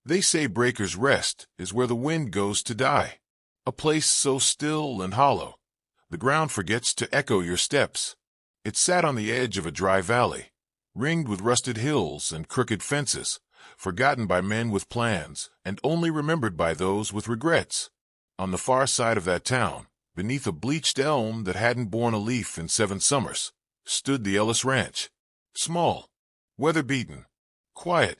They say Breaker's Rest is where the wind goes to die, a place so still and hollow, the ground forgets to echo your steps. It sat on the edge of a dry valley, ringed with rusted hills and crooked fences, forgotten by men with plans and only remembered by those with regrets. On the far side of that town, beneath a bleached elm that hadn't borne a leaf in 7 summers, stood the Ellis Ranch. Small, weather-beaten, quiet,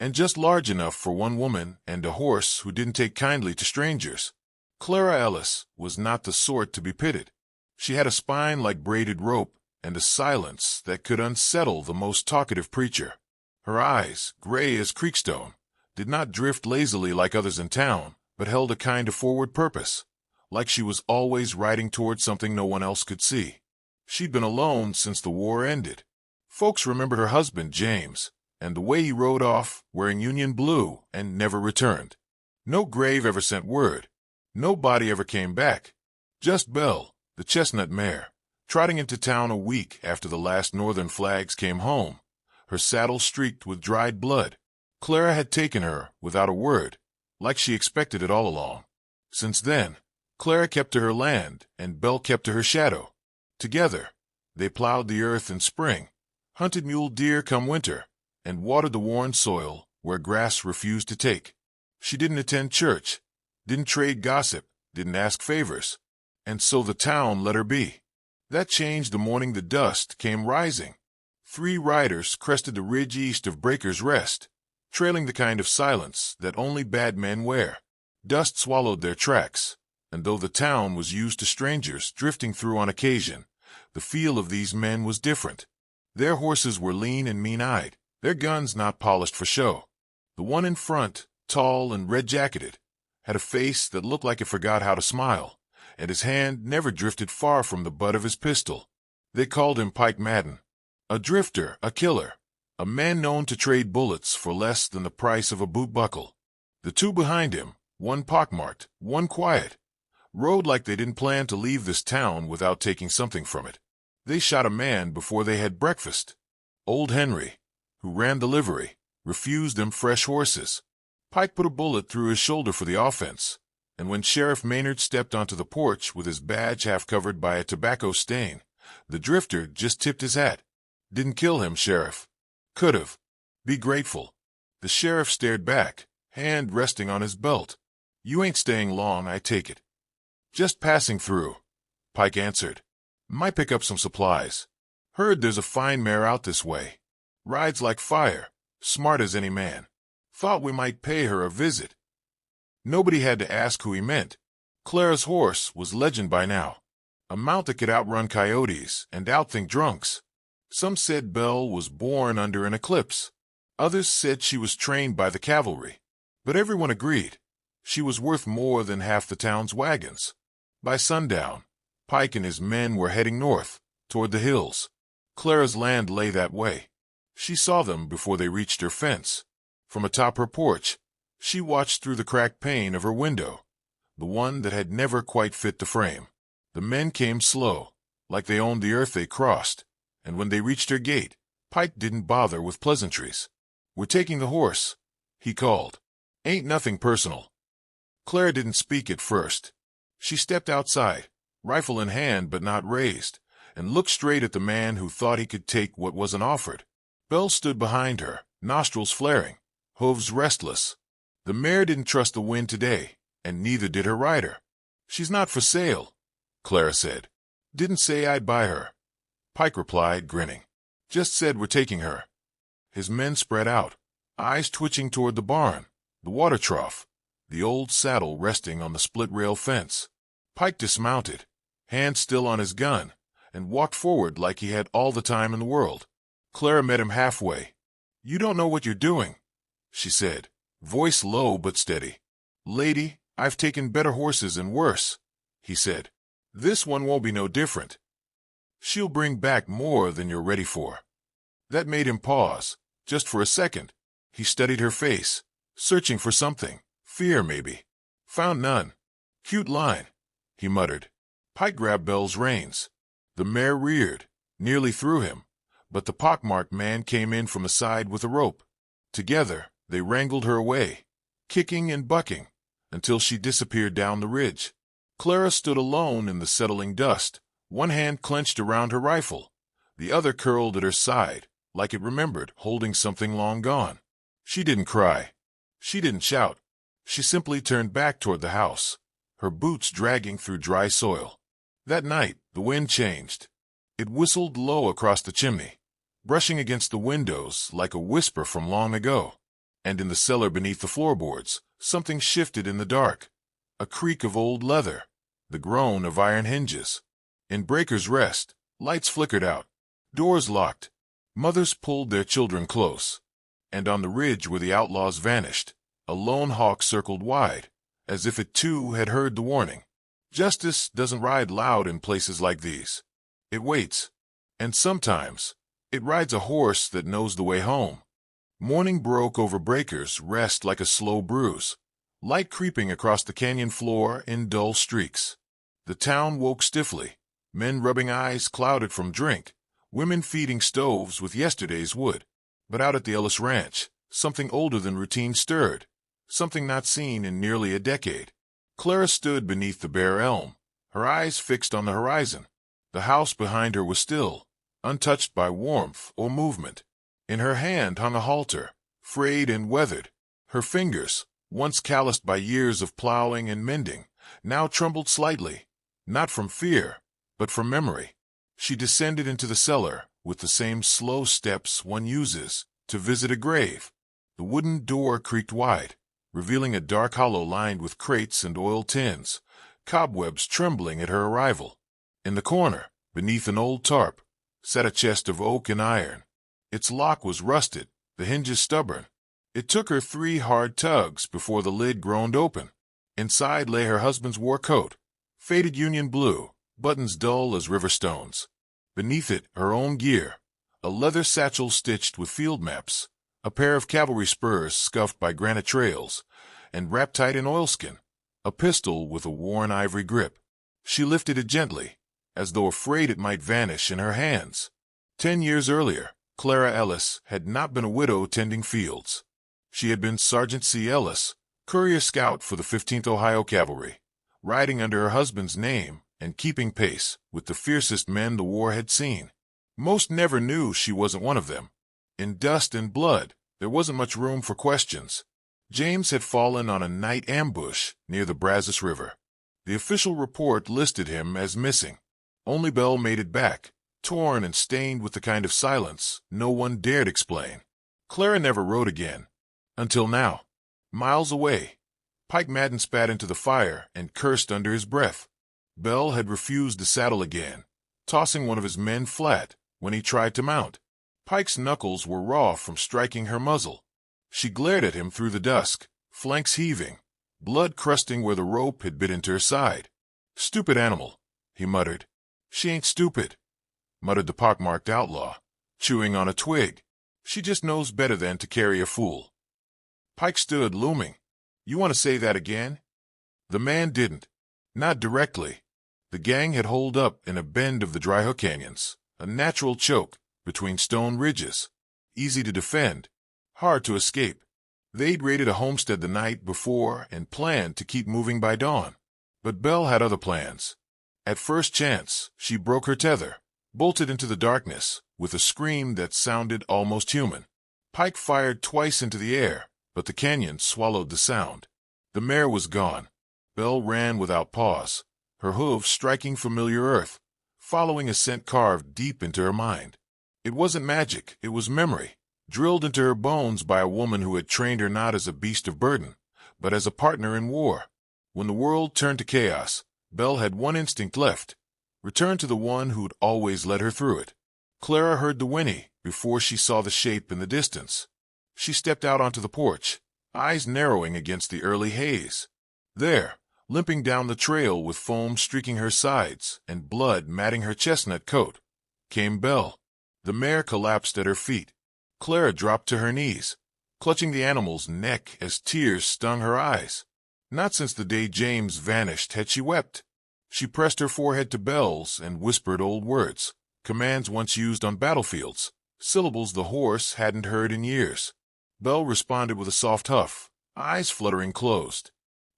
and just large enough for one woman and a horse who didn't take kindly to strangers. Clara Ellis was not the sort to be pitied. She had a spine like braided rope and a silence that could unsettle the most talkative preacher. Her eyes, gray as creekstone, did not drift lazily like others in town, but held a kind of forward purpose, like she was always riding toward something no one else could see. She'd been alone since the war ended. Folks remembered her husband, James, and the way he rode off wearing Union blue and never returned. No grave ever sent word. No body ever came back. Just Belle, the chestnut mare, trotting into town a week after the last Northern flags came home, her saddle streaked with dried blood. Clara had taken her without a word, like she expected it all along. Since then, Clara kept to her land and Belle kept to her shadow. Together, they plowed the earth in spring, hunted mule deer come winter, and watered the worn soil where grass refused to take. She didn't attend church, didn't trade gossip, didn't ask favors, and so the town let her be. That changed the morning the dust came rising. 3 riders crested the ridge east of Breaker's Rest, trailing the kind of silence that only bad men wear. Dust swallowed their tracks, and though the town was used to strangers drifting through on occasion, the feel of these men was different. Their horses were lean and mean-eyed, their guns not polished for show. The one in front, tall and red-jacketed, had a face that looked like it forgot how to smile, and his hand never drifted far from the butt of his pistol. They called him Pike Madden, a drifter, a killer, a man known to trade bullets for less than the price of a boot buckle. The 2 behind him, one pockmarked, one quiet, rode like they didn't plan to leave this town without taking something from it. They shot a man before they had breakfast. Old Henry, who ran the livery, refused them fresh horses. Pike put a bullet through his shoulder for the offense, and when Sheriff Maynard stepped onto the porch with his badge half covered by a tobacco stain, the drifter just tipped his hat. Didn't kill him, Sheriff. Could've. Be grateful. The sheriff stared back, hand resting on his belt. You ain't staying long, I take it. Just passing through, Pike answered. Might pick up some supplies. Heard there's a fine mare out this way. Rides like fire, smart as any man. Thought we might pay her a visit. Nobody had to ask who he meant. Clara's horse was legend by now. A mount that could outrun coyotes and outthink drunks. Some said Belle was born under an eclipse. Others said she was trained by the cavalry. But everyone agreed. She was worth more than half the town's wagons. By sundown, Pike and his men were heading north, toward the hills. Clara's land lay that way. She saw them before they reached her fence. From atop her porch, she watched through the cracked pane of her window, the one that had never quite fit the frame. The men came slow, like they owned the earth they crossed, and when they reached her gate, Pike didn't bother with pleasantries. We're taking the horse, he called. Ain't nothing personal. Clara didn't speak at first. She stepped outside, rifle in hand but not raised, and looked straight at the man who thought he could take what wasn't offered. Belle stood behind her, nostrils flaring, hooves restless. The mare didn't trust the wind today, and neither did her rider. She's not for sale, Clara said. Didn't say I'd buy her. Pike replied, grinning. Just said we're taking her. His men spread out, eyes twitching toward the barn, the water trough, the old saddle resting on the split-rail fence. Pike dismounted, hand still on his gun, and walked forward like he had all the time in the world. Clara met him halfway. You don't know what you're doing, she said, voice low but steady. Lady, I've taken better horses and worse, he said. This one won't be no different. She'll bring back more than you're ready for. That made him pause, just for a second. He studied her face, searching for something, fear maybe. Found none. Cute line, he muttered. Pike grabbed Belle's reins. The mare reared, nearly threw him, but the pockmarked man came in from the side with a rope. Together, they wrangled her away, kicking and bucking, until she disappeared down the ridge. Clara stood alone in the settling dust, one hand clenched around her rifle, the other curled at her side, like it remembered holding something long gone. She didn't cry. She didn't shout. She simply turned back toward the house, her boots dragging through dry soil. That night, the wind changed. It whistled low across the chimney, brushing against the windows like a whisper from long ago. And in the cellar beneath the floorboards, something shifted in the dark. A creak of old leather, the groan of iron hinges. In Breaker's Rest, lights flickered out, doors locked. Mothers pulled their children close. And on the ridge where the outlaws vanished, a lone hawk circled wide, as if it too had heard the warning. Justice doesn't ride loud in places like these. It waits. And sometimes, it rides a horse that knows the way home. Morning broke over Breaker's Rest like a slow bruise, light creeping across the canyon floor in dull streaks. The town woke stiffly, men rubbing eyes clouded from drink, women feeding stoves with yesterday's wood. But out at the Ellis Ranch, something older than routine stirred, something not seen in nearly a decade. Clara stood beneath the bare elm, her eyes fixed on the horizon. The house behind her was still, untouched by warmth or movement. In her hand hung a halter, frayed and weathered. Her fingers, once calloused by years of plowing and mending, now trembled slightly, not from fear, but from memory. She descended into the cellar with the same slow steps one uses to visit a grave. The wooden door creaked wide, revealing a dark hollow lined with crates and oil tins, cobwebs trembling at her arrival. In the corner, beneath an old tarp, sat a chest of oak and iron. Its lock was rusted, the hinges stubborn. It took her 3 hard tugs before the lid groaned open. Inside lay her husband's war coat, faded Union blue, buttons dull as river stones. Beneath it, her own gear, a leather satchel stitched with field maps, a pair of cavalry spurs scuffed by granite trails, and wrapped tight in oilskin, a pistol with a worn ivory grip. She lifted it gently, as though afraid it might vanish in her hands. 10 years earlier, Clara Ellis had not been a widow tending fields. She had been Sergeant C. Ellis, courier scout for the 15th Ohio Cavalry, riding under her husband's name and keeping pace with the fiercest men the war had seen. Most never knew she wasn't one of them. In dust and blood, there wasn't much room for questions. James had fallen on a night ambush near the Brazos River. The official report listed him as missing. Only Belle made it back, torn and stained with the kind of silence no one dared explain. Clara never wrote again. Until now. Miles away, Pike Madden spat into the fire and cursed under his breath. Belle had refused the saddle again, tossing one of his men flat when he tried to mount. Pike's knuckles were raw from striking her muzzle. She glared at him through the dusk, flanks heaving, blood crusting where the rope had bit into her side. "Stupid animal," he muttered. "She ain't stupid," muttered the pockmarked outlaw, chewing on a twig. "She just knows better than to carry a fool." Pike stood looming. "You want to say that again?" The man didn't. Not directly. The gang had holed up in a bend of the Dry Hook Canyons, a natural choke between stone ridges, easy to defend, hard to escape. They'd raided a homestead the night before and planned to keep moving by dawn. But Belle had other plans. At first chance, she broke her tether, bolted into the darkness with a scream that sounded almost human. Pike fired twice into the air, but the canyon swallowed the sound. The mare was gone. Belle ran without pause, her hooves striking familiar earth, following a scent carved deep into her mind. It wasn't magic, it was memory, drilled into her bones by a woman who had trained her not as a beast of burden, but as a partner in war. When the world turned to chaos, Belle had one instinct left, return to the one who'd always led her through it. Clara heard the whinny before she saw the shape in the distance. She stepped out onto the porch, eyes narrowing against the early haze. There, limping down the trail with foam streaking her sides and blood matting her chestnut coat, came Belle. The mare collapsed at her feet. Clara dropped to her knees, clutching the animal's neck as tears stung her eyes. Not since the day James vanished had she wept. She pressed her forehead to Belle's and whispered old words, commands once used on battlefields, syllables the horse hadn't heard in years. Belle responded with a soft huff, eyes fluttering closed.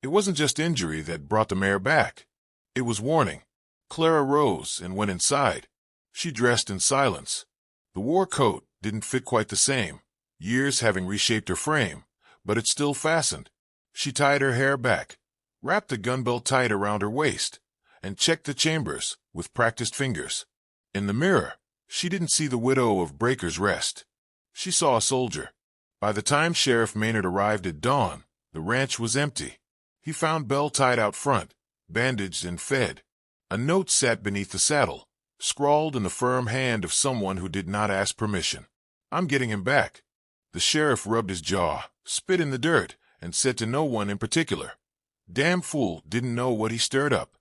It wasn't just injury that brought the mare back. It was warning. Clara rose and went inside. She dressed in silence. The war coat didn't fit quite the same, years having reshaped her frame, but it still fastened. She tied her hair back, wrapped the gun belt tight around her waist, and checked the chambers with practiced fingers. In the mirror, she didn't see the widow of Breaker's Rest. She saw a soldier. By the time Sheriff Maynard arrived at dawn, the ranch was empty. He found Belle tied out front, bandaged and fed. A note sat beneath the saddle, scrawled in the firm hand of someone who did not ask permission. "I'm getting him back." The sheriff rubbed his jaw, spit in the dirt, and said to no one in particular, "Damn fool didn't know what he stirred up."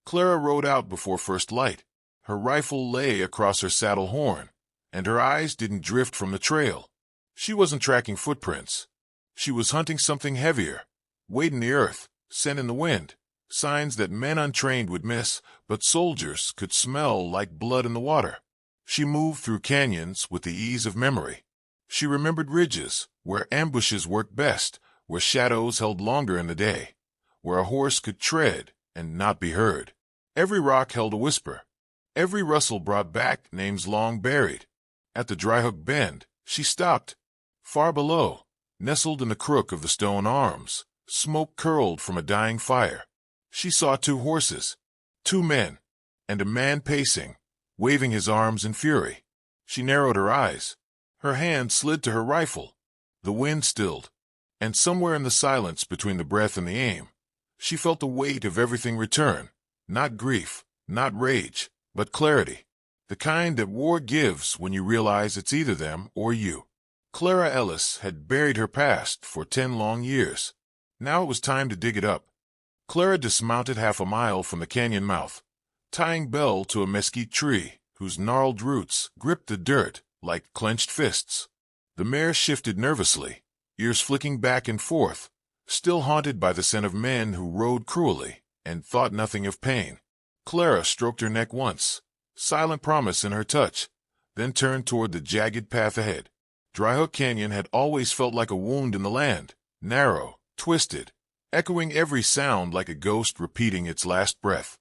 Clara rode out before first light. Her rifle lay across her saddle horn, and her eyes didn't drift from the trail. She wasn't tracking footprints. She was hunting something heavier, weight in the earth, scent in the wind, signs that men untrained would miss, but soldiers could smell like blood in the water. She moved through canyons with the ease of memory. She remembered ridges, where ambushes worked best, where shadows held longer in the day, where a horse could tread and not be heard. Every rock held a whisper. Every rustle brought back names long buried. At the Dryhook Bend, she stopped. Far below, nestled in the crook of the stone arms, smoke curled from a dying fire. She saw two horses, two men, and a man pacing, waving his arms in fury. She narrowed her eyes. Her hand slid to her rifle. The wind stilled, and somewhere in the silence between the breath and the aim, she felt the weight of everything return. Not grief, not rage, but clarity. The kind that war gives when you realize it's either them or you. Clara Ellis had buried her past for 10 long years. Now it was time to dig it up. Clara dismounted half a mile from the canyon mouth, tying Belle to a mesquite tree whose gnarled roots gripped the dirt like clenched fists. The mare shifted nervously, ears flicking back and forth, still haunted by the scent of men who rode cruelly and thought nothing of pain. Clara stroked her neck once, silent promise in her touch, then turned toward the jagged path ahead. Dryhook Canyon had always felt like a wound in the land, narrow, twisted, echoing every sound like a ghost repeating its last breath.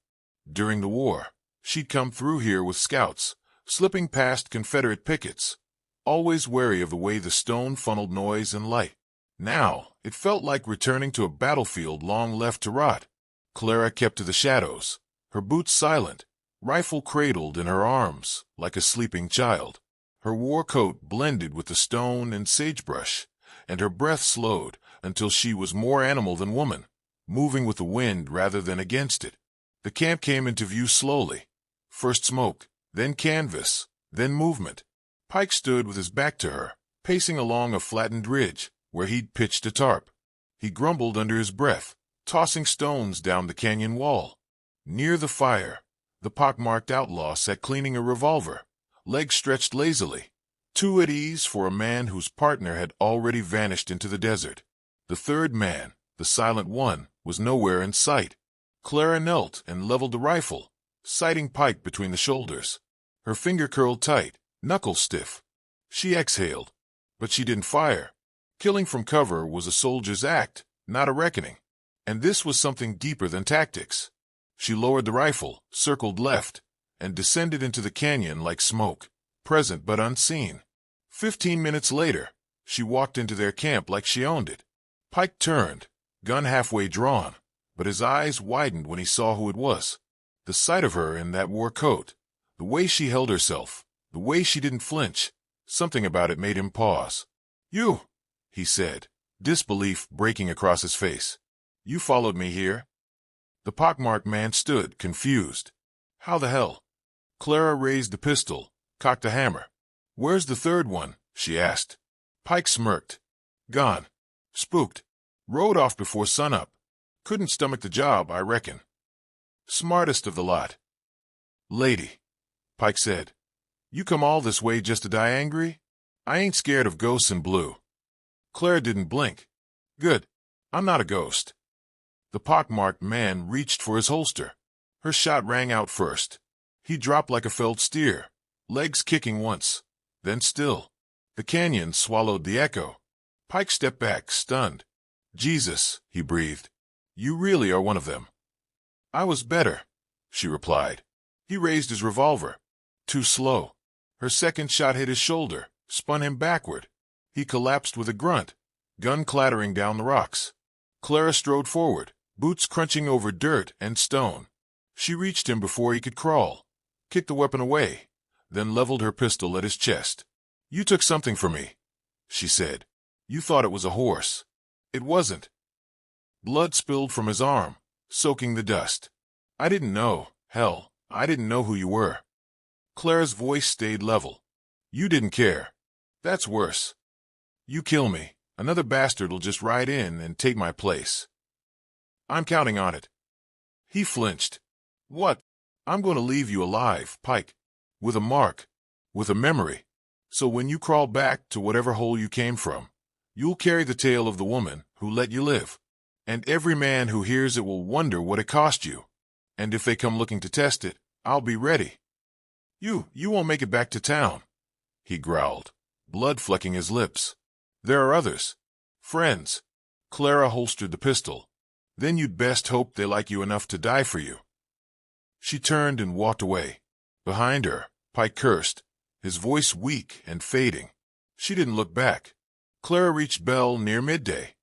During the war, she'd come through here with scouts, slipping past Confederate pickets, always wary of the way the stone funneled noise and light. Now, it felt like returning to a battlefield long left to rot. Clara kept to the shadows, her boots silent, rifle cradled in her arms like a sleeping child. Her war coat blended with the stone and sagebrush, and her breath slowed until she was more animal than woman, moving with the wind rather than against it. The camp came into view slowly. First smoke, then canvas, then movement. Pike stood with his back to her, pacing along a flattened ridge where he'd pitched a tarp. He grumbled under his breath, tossing stones down the canyon wall. Near the fire, the pockmarked outlaw sat cleaning a revolver, legs stretched lazily, too at ease for a man whose partner had already vanished into the desert. The third man, the silent one, was nowhere in sight. Clara knelt and leveled the rifle, sighting Pike between the shoulders. Her finger curled tight, knuckles stiff. She exhaled, but she didn't fire. Killing from cover was a soldier's act, not a reckoning. And this was something deeper than tactics. She lowered the rifle, circled left, and descended into the canyon like smoke, present but unseen. 15 minutes later, she walked into their camp like she owned it. Pike turned, gun halfway drawn, but his eyes widened when he saw who it was. The sight of her in that war coat, the way she held herself, the way she didn't flinch, something about it made him pause. "You," he said, disbelief breaking across his face. "You followed me here?" The pockmarked man stood, confused. "How the hell?" Clara raised the pistol, cocked the hammer. "Where's the third one?" she asked. Pike smirked. "Gone. Spooked. Rode off before sunup. Couldn't stomach the job, I reckon." Smartest of the lot. "Lady," Pike said, "you come all this way just to die angry? I ain't scared of ghosts in blue." Clara didn't blink. "Good. I'm not a ghost." The pockmarked man reached for his holster. Her shot rang out first. He dropped like a felled steer, legs kicking once, then still. The canyon swallowed the echo. Pike stepped back, stunned. Jesus, he breathed. You really are one of them. I was better, she replied. He raised his revolver. Too slow. Her second shot hit his shoulder, spun him backward. He collapsed with a grunt, gun clattering down the rocks. Clara strode forward, boots crunching over dirt and stone. She reached him before he could crawl, kicked the weapon away, then leveled her pistol at his chest. You took something from me, she said. You thought it was a horse. It wasn't. Blood spilled from his arm, soaking the dust. I didn't know. Hell, I didn't know who you were. Clara's voice stayed level. You didn't care. That's worse. You kill me, another bastard will just ride in and take my place. I'm counting on it. He flinched. What? I'm going to leave you alive, Pike. With a mark. With a memory. So when you crawl back to whatever hole you came from, you'll carry the tale of the woman who let you live. And every man who hears it will wonder what it cost you. And if they come looking to test it, I'll be ready. You won't make it back to town, he growled, blood flecking his lips. There are others. Friends. Clara holstered the pistol. Then you'd best hope they like you enough to die for you. She turned and walked away. Behind her, Pike cursed, his voice weak and fading. She didn't look back. Clara reached Bell near midday.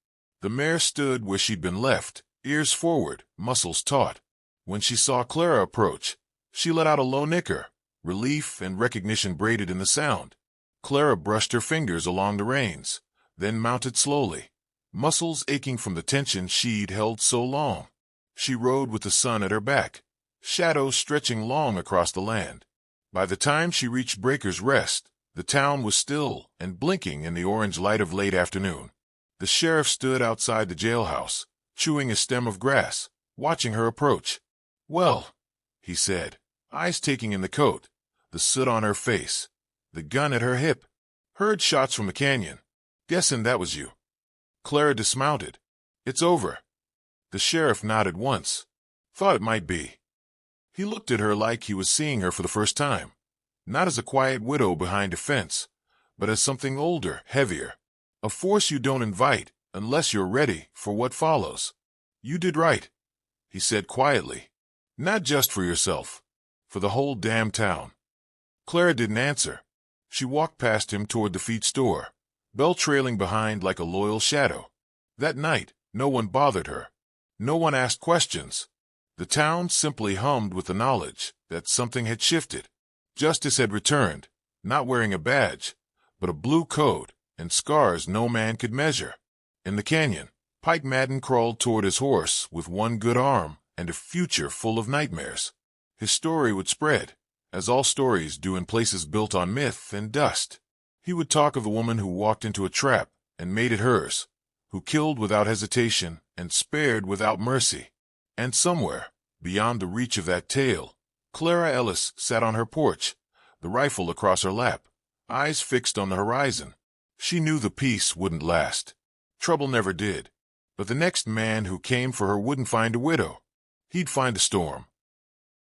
The mare stood where she'd been left, ears forward, muscles taut. When she saw Clara approach, she let out a low nicker, relief and recognition braided in the sound. Clara brushed her fingers along the reins, then mounted slowly, muscles aching from the tension she'd held so long. She rode with the sun at her back, shadows stretching long across the land. By the time she reached Breaker's Rest, the town was still and blinking in the orange light of late afternoon. The sheriff stood outside the jailhouse, chewing a stem of grass, watching her approach. Well, he said, eyes taking in the coat, the soot on her face, the gun at her hip. Heard shots from the canyon. Guessing that was you. Clara dismounted. It's over. The sheriff nodded once. Thought it might be. He looked at her like he was seeing her for the first time, not as a quiet widow behind a fence, but as something older, heavier. A force you don't invite unless you're ready for what follows. You did right, he said quietly. Not just for yourself, for the whole damn town. Clara didn't answer. She walked past him toward the feed store, Bell trailing behind like a loyal shadow. That night, no one bothered her. No one asked questions. The town simply hummed with the knowledge that something had shifted. Justice had returned, not wearing a badge, but a blue coat and scars no man could measure. In the canyon, Pike Madden crawled toward his horse with one good arm and a future full of nightmares. His story would spread, as all stories do in places built on myth and dust. He would talk of the woman who walked into a trap and made it hers, who killed without hesitation and spared without mercy. And somewhere, beyond the reach of that tale, Clara Ellis sat on her porch, the rifle across her lap, eyes fixed on the horizon. She knew the peace wouldn't last. Trouble never did. But the next man who came for her wouldn't find a widow. He'd find a storm.